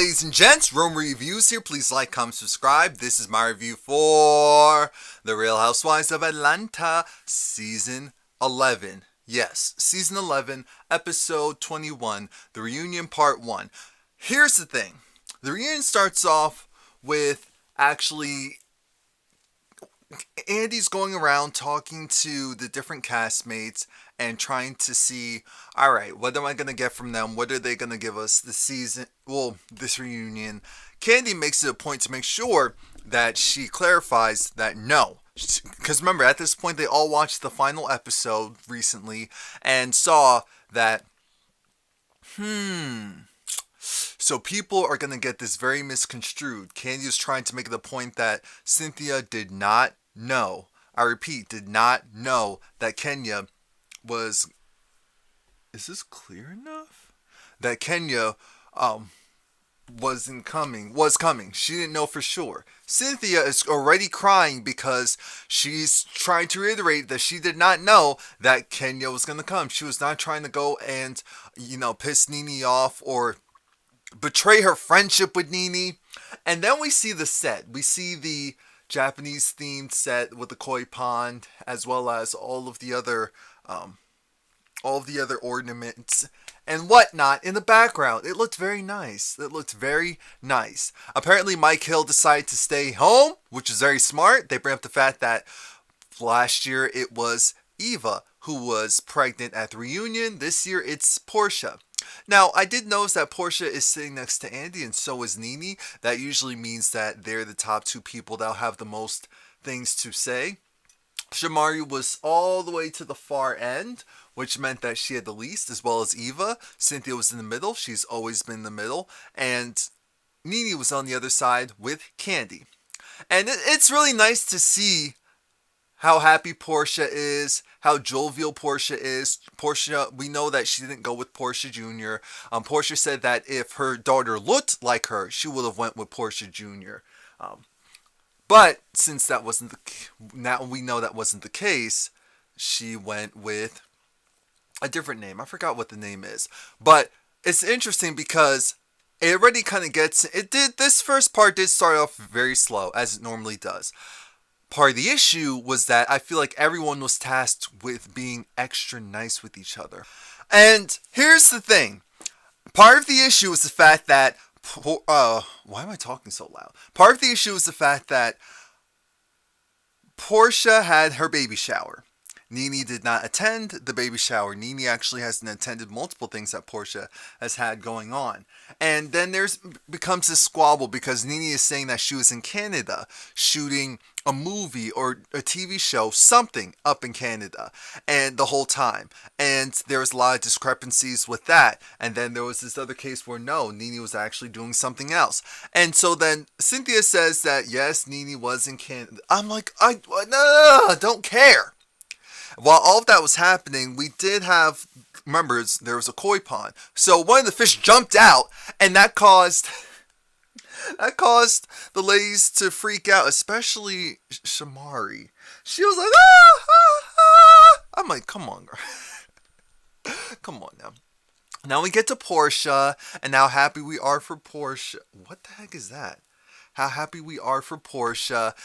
ladies and gents, Romie Reviews here. Please like, comment, subscribe. This is my review for The Real Housewives of Atlanta, Season 11. Yes, Season 11, Episode 21, The Reunion Part 1. Here's the thing. The reunion starts off with actually Andy's going around talking to the different castmates and trying to see, all right, what am I going to get from them? What are they going to give us this reunion? Candy makes it a point to make sure that she clarifies that no. Because remember, at this point, they all watched the final episode recently and saw that, so people are going to get this very misconstrued. Candy is trying to make the point that Cynthia did not know, I repeat, did not know that Kenya was, is this clear enough? That Kenya was coming. She didn't know for sure. Cynthia is already crying because she's trying to reiterate that she did not know that Kenya was going to come. She was not trying to go and, piss Nene off or betray her friendship with Nene. And then we see the set. We see the Japanese themed set with the koi pond, as well as all of the other ornaments and whatnot in the background. It looked very nice. Apparently Mike Hill decided to stay home, which is very smart. They bring up the fact that last year it was Eva who was pregnant at the reunion. This year it's Portia. Now, I did notice that Portia is sitting next to Andy, and so is Nene. That usually means that they're the top two people that'll have the most things to say. Shamari was all the way to the far end, which meant that she had the least, as well as Eva. Cynthia was in the middle. She's always been in the middle. And Nene was on the other side with Candy. And it's really nice to see how happy Portia is, how jovial Portia is. Portia, we know that she didn't go with Portia Jr. Portia said that if her daughter looked like her, she would have went with Portia Jr. But since that wasn't now we know that wasn't the case, she went with a different name. I forgot what the name is. But it's interesting because it already kind of this first part did start off very slow, as it normally does. Part of the issue was that I feel like everyone was tasked with being extra nice with each other. And here's the thing. Part of the issue was the fact that why am I talking so loud? Part of the issue was the fact that Portia had her baby shower. Nene did not attend the baby shower. Nene actually hasn't attended multiple things that Portia has had going on. And then becomes this squabble because Nene is saying that she was in Canada shooting a movie or a TV show, something up in Canada, and the whole time. And there was a lot of discrepancies with that. And then there was this other case where no, Nene was actually doing something else. And so then Cynthia says that yes, Nene was in Canada. I'm like, I don't care. While all of that was happening, we did have, remember, there was a koi pond. So one of the fish jumped out, and that caused the ladies to freak out, especially Shamari. She was like, ah. I'm like, come on, girl. Come on now. Now we get to Portia, and how happy we are for Portia. What the heck is that? How happy we are for Portia,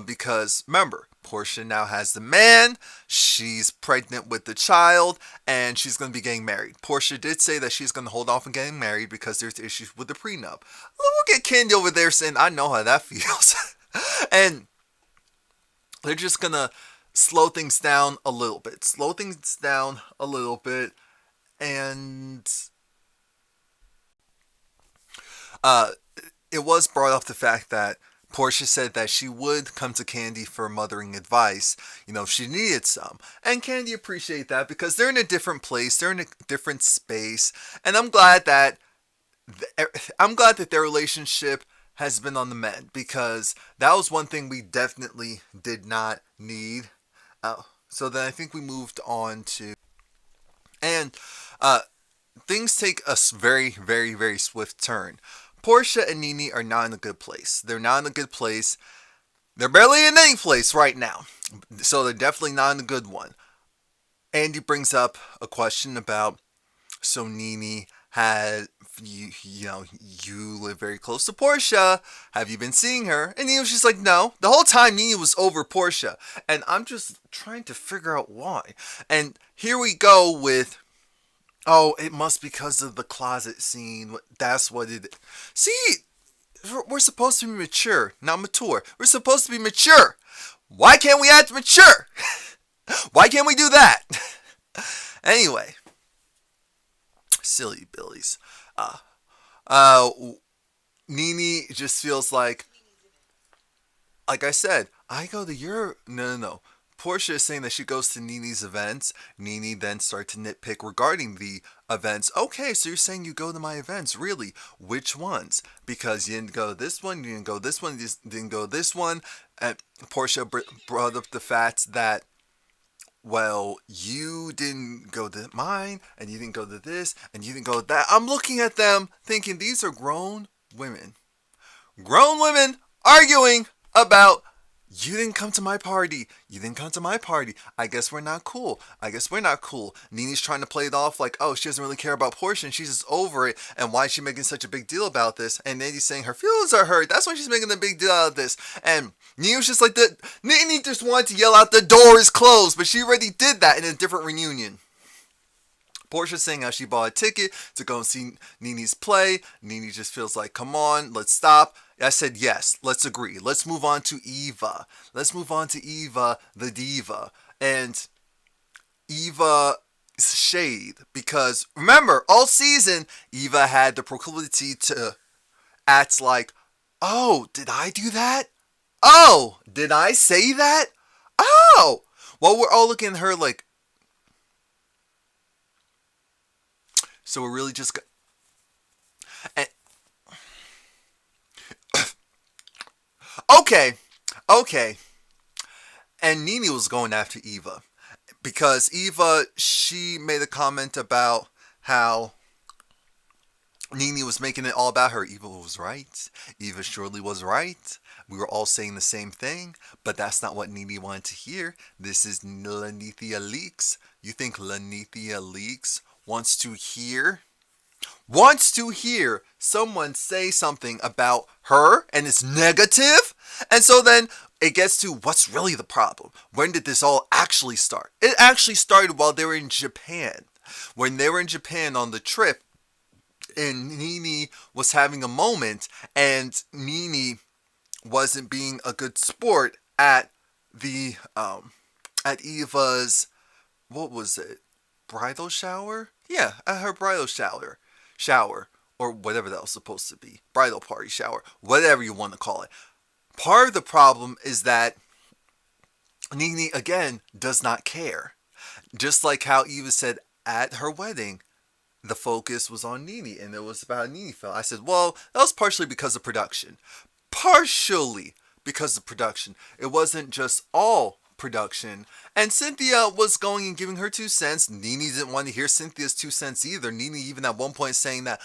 because remember, Portia now has the man, she's pregnant with the child, and she's going to be getting married. Portia did say that she's going to hold off on getting married because there's issues with the prenup. Look at Candy over there saying, I know how that feels. And they're just going to slow things down a little bit. And it was brought up the fact that Portia said that she would come to Candy for mothering advice, if she needed some. And Candy appreciated that because they're in a different place, they're in a different space, and I'm glad that their relationship has been on the mend, because that was one thing we definitely did not need. So then I think we moved on to, and things take a very, very, very swift turn. Portia and Nene are not in a good place. They're not in a good place. They're barely in any place right now. So they're definitely not in a good one. Andy brings up a question about, so Nene had you live very close to Portia. Have you been seeing her? And Nene was just like, no. The whole time Nene was over Portia. And I'm just trying to figure out why. And here we go with, oh, it must be because of the closet scene. That's what it is. See, we're supposed to be mature, not mature. We're supposed to be mature. Why can't we act mature? Why can't we do that? Anyway, silly Billies. Nene just feels like I said, I go to your, no. Portia is saying that she goes to Nene's events. Nene then starts to nitpick regarding the events. Okay, so you're saying you go to my events. Really? Which ones? Because you didn't go to this one, you didn't go to this one, you didn't go to this one. And Portia brought up the fact that, well, you didn't go to mine, and you didn't go to this, and you didn't go to that. I'm looking at them thinking these are grown women. Grown women arguing about, you didn't come to my party. You didn't come to my party. I guess we're not cool. Nene's trying to play it off like, oh, she doesn't really care about Portia and she's just over it. And why is she making such a big deal about this? And Nene's saying her feelings are hurt. That's why she's making a big deal out of this. And Nene was just like, Nene just wanted to yell out, the door is closed. But she already did that in a different reunion. Portia saying how she bought a ticket to go and see Nene's play. Nene just feels like, come on, let's stop. I said, yes, let's agree. Let's move on to Eva. The diva. And Eva's shade. Because remember, all season, Eva had the proclivity to act like, oh, did I do that? Oh, did I say that? Oh. Well, we're all looking at her like, so we're really just... And, okay. And Nene was going after Eva. Because Eva, she made a comment about how Nene was making it all about her. Eva was right. Eva surely was right. We were all saying the same thing. But that's not what Nene wanted to hear. This is Lanithia Leaks. You think Lanithia Leaks wants to hear someone say something about her and it's negative? And so then it gets to what's really the problem. When did this all actually start? It actually started while they were in Japan. When they were in Japan on the trip, and Nene was having a moment, and Nene wasn't being a good sport at the at Eva's, what was it, bridal shower? Yeah, at her bridal shower, or whatever that was supposed to be, bridal party shower, whatever you want to call it. Part of the problem is that Nene, again, does not care. Just like how Eva said at her wedding, the focus was on Nene, and it was about how Nene felt. I said, well, that was partially because of production. It wasn't just all production. And Cynthia was going and giving her 2 cents. Nene didn't want to hear Cynthia's 2 cents either. Nene even at one point saying that,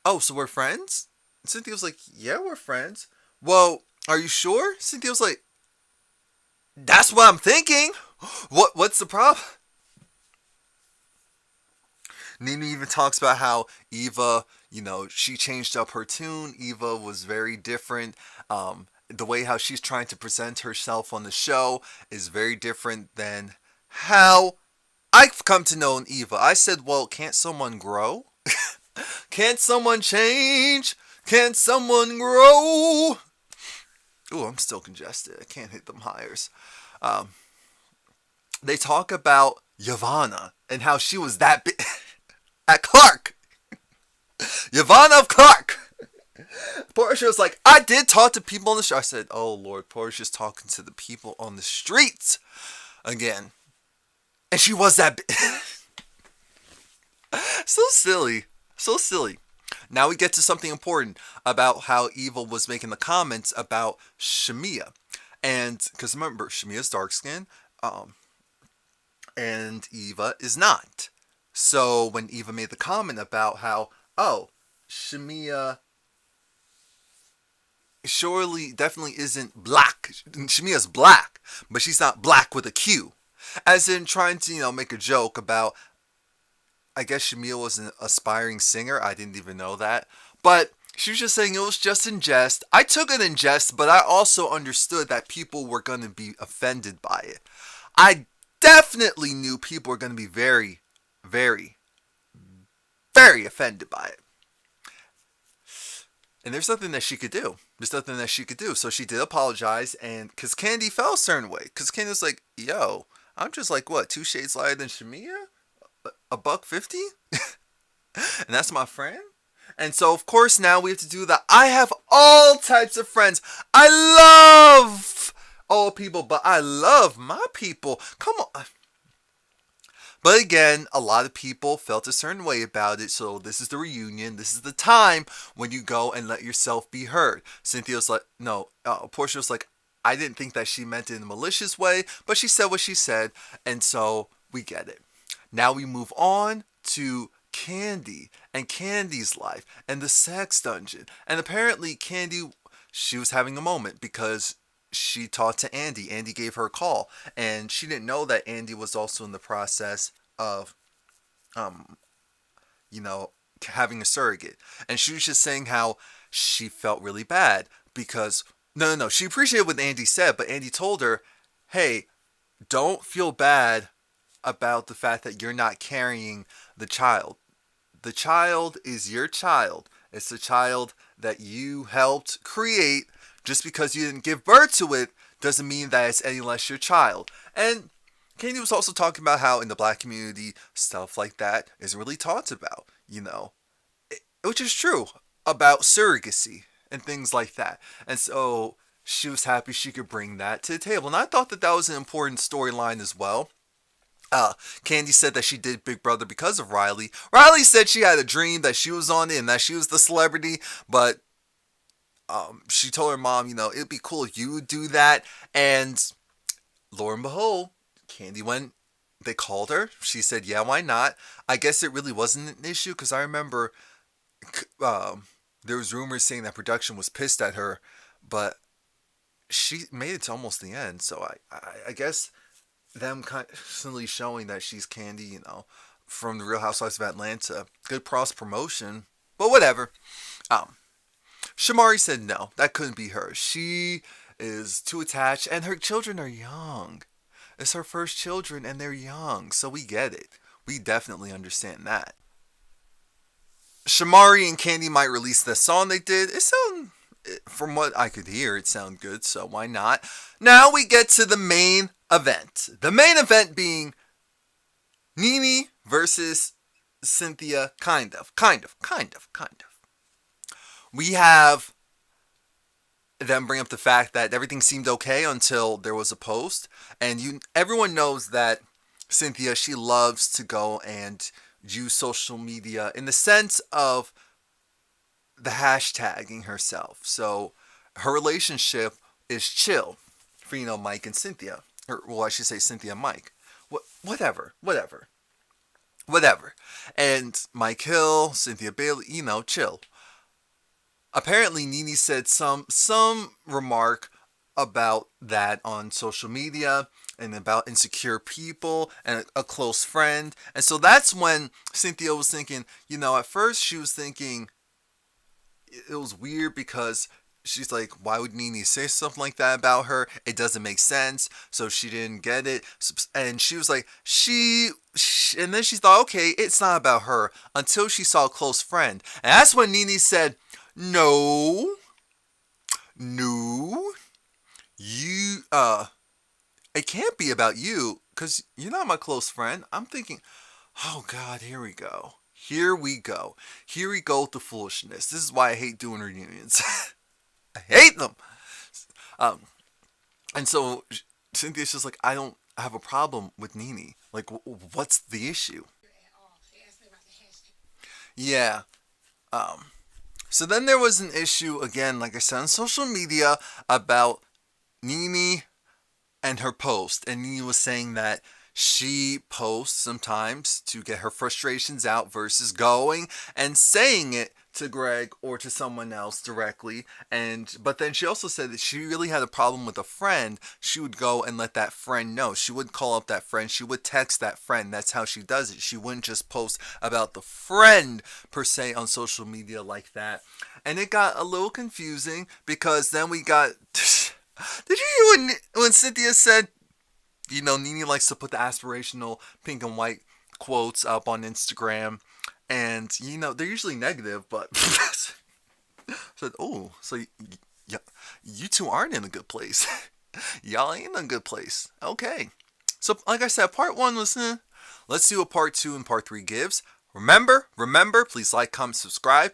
oh, so we're friends? Cynthia was like, yeah, we're friends. Well, are you sure? Cynthia was like, that's what I'm thinking. What's the problem? Nene even talks about how Eva, she changed up her tune. Eva was very different. The way how she's trying to present herself on the show is very different than how I've come to know Eva. I said, well, can't someone grow? Can't someone change? Can't someone grow? Ooh, I'm still congested. I can't hit them hires. They talk about Yavanna and how she was that big at Clark. Yavanna of Clark. Portia was like, I did talk to people on the street. I said, oh Lord, Portia's talking to the people on the streets again. And she was that big. So silly. Now we get to something important about how Eva was making the comments about Shamia. And, because remember, Shamia's dark skin, and Eva is not. So when Eva made the comment about how, oh, Shamia surely definitely isn't black. Shamia's black, but she's not black with a Q. As in trying to, make a joke about I guess Shamil was an aspiring singer. I didn't even know that. But she was just saying it was just in jest. I took it in jest, but I also understood that people were going to be offended by it. I definitely knew people were going to be very, very, very offended by it. And there's nothing that she could do. There's nothing that she could do. So she did apologize, and because Candy felt a certain way. Because Candy was like, yo, I'm just like, what, 2 shades lighter than Shamia? A buck 50? And that's my friend? And so, of course, now we have to do that. I have all types of friends. I love all people, but I love my people. Come on. But again, a lot of people felt a certain way about it, so this is the reunion. This is the time when you go and let yourself be heard. Cynthia was like, no, Portia was like, I didn't think that she meant it in a malicious way, but she said what she said, and so we get it. Now we move on to Candy and Candy's life and the sex dungeon. And apparently Candy, she was having a moment because she talked to Andy. Andy gave her a call, and she didn't know that Andy was also in the process of, having a surrogate. And she was just saying how she felt really bad because, no, she appreciated what Andy said, but Andy told her, hey, don't feel bad about the fact that you're not carrying the child. The child is your child. It's the child that you helped create. Just because you didn't give birth to it doesn't mean that it's any less your child. And Candy was also talking about how in the black community, stuff like that isn't really talked about, which is true about surrogacy and things like that. And so she was happy she could bring that to the table. And I thought that was an important storyline as well. Candy said that she did Big Brother because of Riley. Riley said she had a dream that she was on it and that she was the celebrity, but she told her mom, it'd be cool if you would do that. And lo and behold, Candy went, they called her. She said, yeah, why not? I guess it really wasn't an issue because I remember there was rumors saying that production was pissed at her, but she made it to almost the end. So I guess them constantly showing that she's Candy, from the Real Housewives of Atlanta. Good cross promotion, but whatever. Shamari said no, that couldn't be her. She is too attached, and her children are young. It's her first children, and they're young, so we get it. We definitely understand that. Shamari and Candy might release the song they did. From what I could hear, it sounded good, so why not? Now we get to the main event. The main event being Nene versus Cynthia, kind of. We have them bring up the fact that everything seemed okay until there was a post. And everyone knows that Cynthia, she loves to go and use social media in the sense of the hashtagging herself. So her relationship is chill for, Mike and Cynthia. Or, well, I should say Cynthia and Mike. Whatever. And Mike Hill, Cynthia Bailey, chill. Apparently, Nene said some remark about that on social media and about insecure people and a close friend. And so that's when Cynthia was thinking, at first she was thinking it was weird because she's like, why would Nene say something like that about her? It doesn't make sense. So she didn't get it. And she was like, and then she thought, okay, it's not about her until she saw a close friend. And that's when Nene said, No, you, it can't be about you, because you're not my close friend. I'm thinking, oh God, here we go with the foolishness. This is why I hate doing reunions. I hate them. And so Cynthia's just like, I don't have a problem with Nene. Like, what's the issue? Yeah. So then there was an issue, again, like I said, on social media about Nene and her post. And Nene was saying that she posts sometimes to get her frustrations out versus going and saying it to Greg or to someone else directly. But then she also said that she really had a problem with a friend. She would go and let that friend know. She would call up that friend. She would text that friend. That's how she does it. She wouldn't just post about the friend per se on social media like that. And it got a little confusing because then we got. Did you hear when Cynthia said, Nene likes to put the aspirational pink and white quotes up on Instagram, and they're usually negative, but said, "Oh, so you two aren't in a good place. Y'all ain't in a good place." Okay, so like I said, part one was. Let's see what part two and part three gives. Remember, please like, comment, subscribe.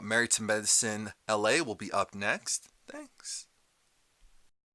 Married to Medicine LA will be up next. Thanks.